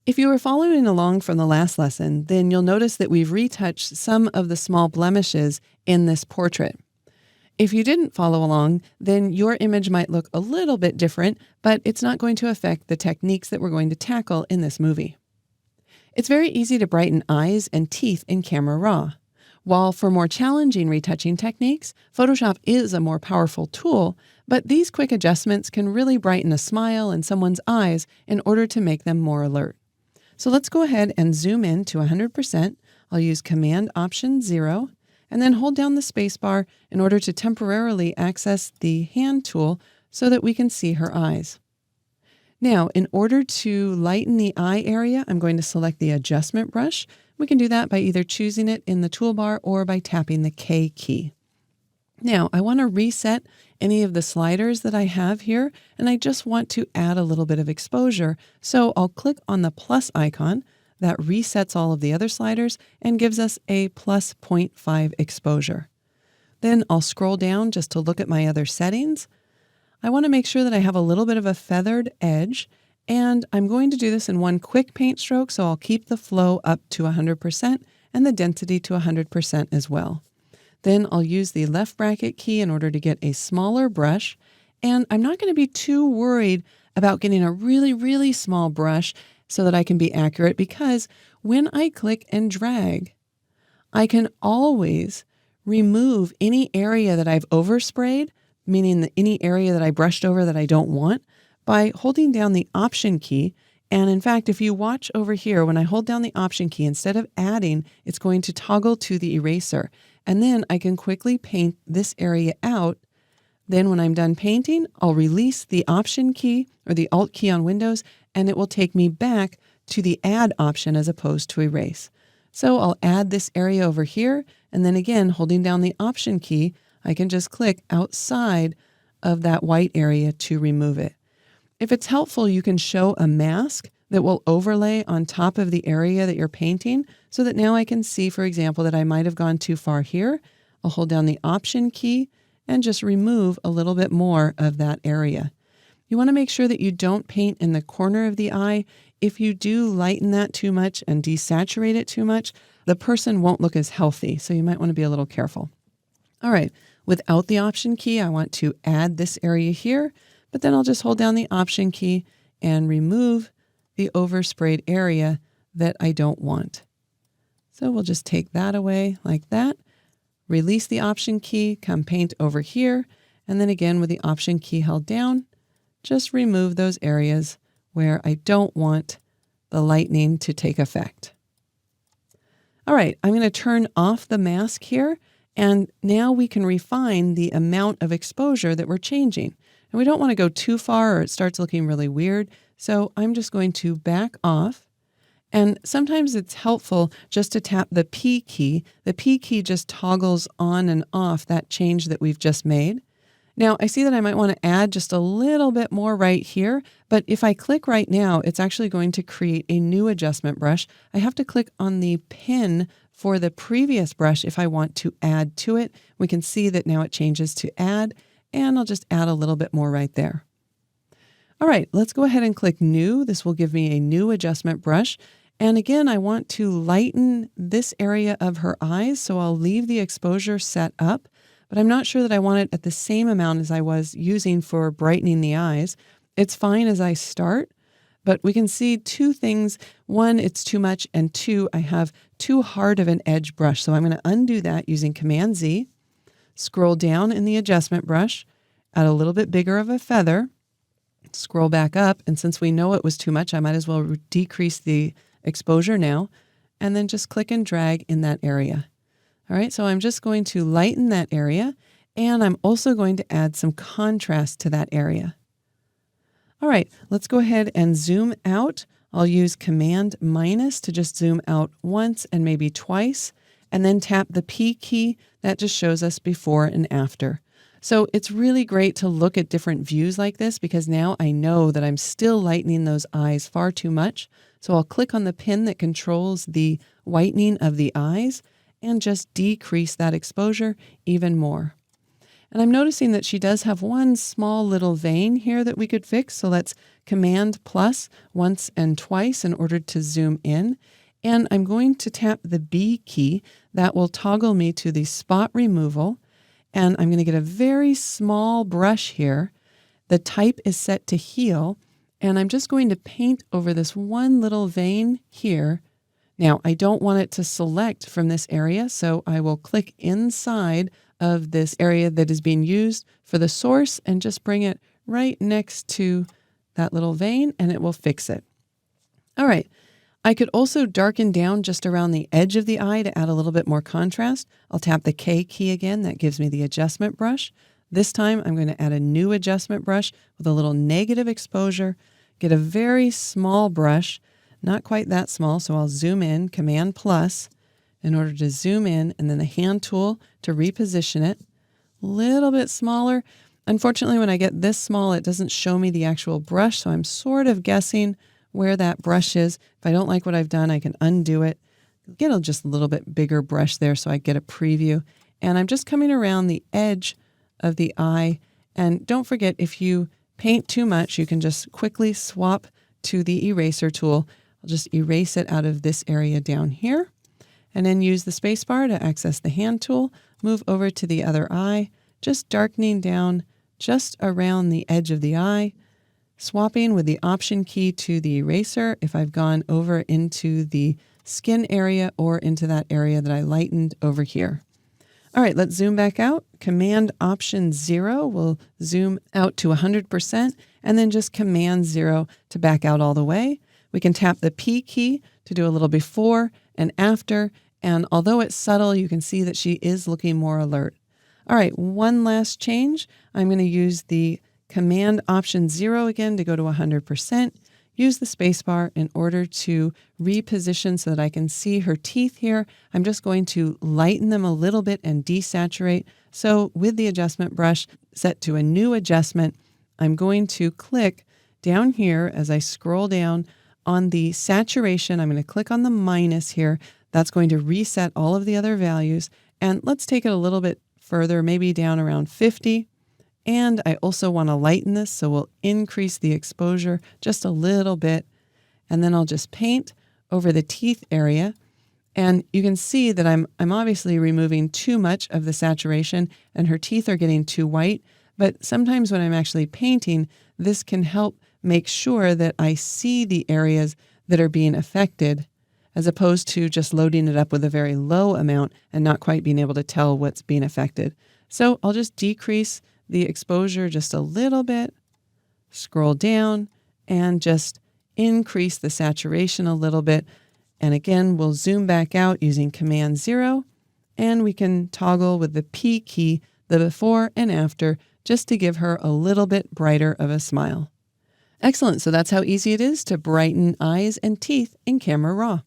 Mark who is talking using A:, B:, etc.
A: If you were following along from the last lesson, then you'll notice that we've retouched some of the small blemishes in this portrait. If you didn't follow along, then your image might look a little bit different, but it's not going to affect the techniques that we're going to tackle in this movie. It's very easy to brighten eyes and teeth in Camera Raw. While for more challenging retouching techniques, Photoshop is a more powerful tool, but these quick adjustments can really brighten a smile in someone's eyes in order to make them more alert. So let's go ahead and zoom in to 100%. I'll use Command Option 0, and then hold down the spacebar in order to temporarily access the hand tool so that we can see her eyes. Now, in order to lighten the eye area, I'm going to select the adjustment brush. We can do that by either choosing it in the toolbar or by tapping the K key. Now, I want to reset any of the sliders that I have here, and I just want to add a little bit of exposure. So I'll click on the plus icon. That resets all of the other sliders and gives us a plus 0.5 exposure. Then I'll scroll down just to look at my other settings. I want to make sure that I have a little bit of a feathered edge, and I'm going to do this in one quick paint stroke, so I'll keep the flow up to 100% and the density to 100% as well. Then I'll use the left bracket key in order to get a smaller brush, and I'm not going to be too worried about getting a really, really small brush so that I can be accurate, because when I click and drag, I can always remove any area that I've oversprayed, meaning any area that I brushed over that I don't want, by holding down the Option key. And in fact, if you watch over here, when I hold down the Option key, instead of adding, it's going to toggle to the eraser. And then I can quickly paint this area out. Then when I'm done painting, I'll release the Option key or the Alt key on Windows, and it will take me back to the Add option as opposed to Erase. So I'll add this area over here, and then again, holding down the Option key, I can just click outside of that white area to remove it. If it's helpful, you can show a mask that will overlay on top of the area that you're painting so that now I can see, for example, that I might have gone too far here. I'll hold down the Option key and just remove a little bit more of that area. You want to make sure that you don't paint in the corner of the eye. If you do lighten that too much and desaturate it too much, the person won't look as healthy, so you might want to be a little careful. All right, without the Option key, I want to add this area here, but then I'll just hold down the Option key and remove the oversprayed area that I don't want. So we'll just take that away like that, release the Option key, come paint over here, and then again with the Option key held down, just remove those areas where I don't want the lightning to take effect. All right, I'm going to turn off the mask here, and now we can refine the amount of exposure that we're changing. And we don't want to go too far or it starts looking really weird, so I'm just going to back off. And sometimes it's helpful just to tap the P key. The P key just toggles on and off that change that we've just made. Now, I see that I might want to add just a little bit more right here, but if I click right now, it's actually going to create a new adjustment brush. I have to click on the pin for the previous brush if I want to add to it. We can see that now it changes to add, and I'll just add a little bit more right there. All right, let's go ahead and click New. This will give me a new adjustment brush. And again, I want to lighten this area of her eyes, so I'll leave the exposure set up. But I'm not sure that I want it at the same amount as I was using for brightening the eyes. It's fine as I start, but we can see two things. One, it's too much, and two, I have too hard of an edge brush. So I'm going to undo that using Command Z, scroll down in the adjustment brush, add a little bit bigger of a feather, scroll back up, and since we know it was too much, I might as well decrease the exposure now, and then just click and drag in that area. All right, so I'm just going to lighten that area, and I'm also going to add some contrast to that area. All right, let's go ahead and zoom out. I'll use Command minus to just zoom out once and maybe twice, and then tap the P key. That just shows us before and after. So it's really great to look at different views like this because now I know that I'm still lightening those eyes far too much. So I'll click on the pin that controls the whitening of the eyes and just decrease that exposure even more. And I'm noticing that she does have one small little vein here that we could fix. So let's Command plus once and twice in order to zoom in. And I'm going to tap the B key. That will toggle me to the spot removal. And I'm going to get a very small brush here. The type is set to heal. And I'm just going to paint over this one little vein here. Now, I don't want it to select from this area, so I will click inside of this area that is being used for the source and just bring it right next to that little vein, and it will fix it. All right. I could also darken down just around the edge of the eye to add a little bit more contrast. I'll tap the K key again. That gives me the adjustment brush. This time, I'm going to add a new adjustment brush with a little negative exposure, get a very small brush, not quite that small, so I'll zoom in, Command plus, in order to zoom in, and then the hand tool to reposition it. A little bit smaller. Unfortunately, when I get this small, it doesn't show me the actual brush, so I'm sort of guessing where that brush is. If I don't like what I've done, I can undo it. Get just a little bit bigger brush there so I get a preview. And I'm just coming around the edge of the eye. And don't forget, if you paint too much, you can just quickly swap to the eraser tool. I'll just erase it out of this area down here. And then use the spacebar to access the hand tool. Move over to the other eye, just darkening down just around the edge of the eye, swapping with the Option key to the eraser if I've gone over into the skin area or into that area that I lightened over here. All right, let's zoom back out. Command Option 0 will zoom out to 100%, and then just Command 0 to back out all the way. We can tap the P key to do a little before and after, and although it's subtle, you can see that she is looking more alert. All right, one last change. I'm going to use the Command Option 0 again to go to 100%. Use the spacebar in order to reposition so that I can see her teeth here. I'm just going to lighten them a little bit and desaturate. So with the adjustment brush set to a new adjustment, I'm going to click down here as I scroll down on the saturation. I'm going to click on the minus here. That's going to reset all of the other values. And let's take it a little bit further, maybe down around 50. And I also want to lighten this, so we'll increase the exposure just a little bit. And then I'll just paint over the teeth area. And you can see that I'm obviously removing too much of the saturation and her teeth are getting too white. But sometimes when I'm actually painting, this can help make sure that I see the areas that are being affected, as opposed to just loading it up with a very low amount and not quite being able to tell what's being affected. So I'll just decrease the exposure just a little bit, scroll down, and just increase the saturation a little bit. And again, we'll zoom back out using Command 0, and we can toggle with the P key, the before and after, just to give her a little bit brighter of a smile. Excellent. So that's how easy it is to brighten eyes and teeth in Camera Raw.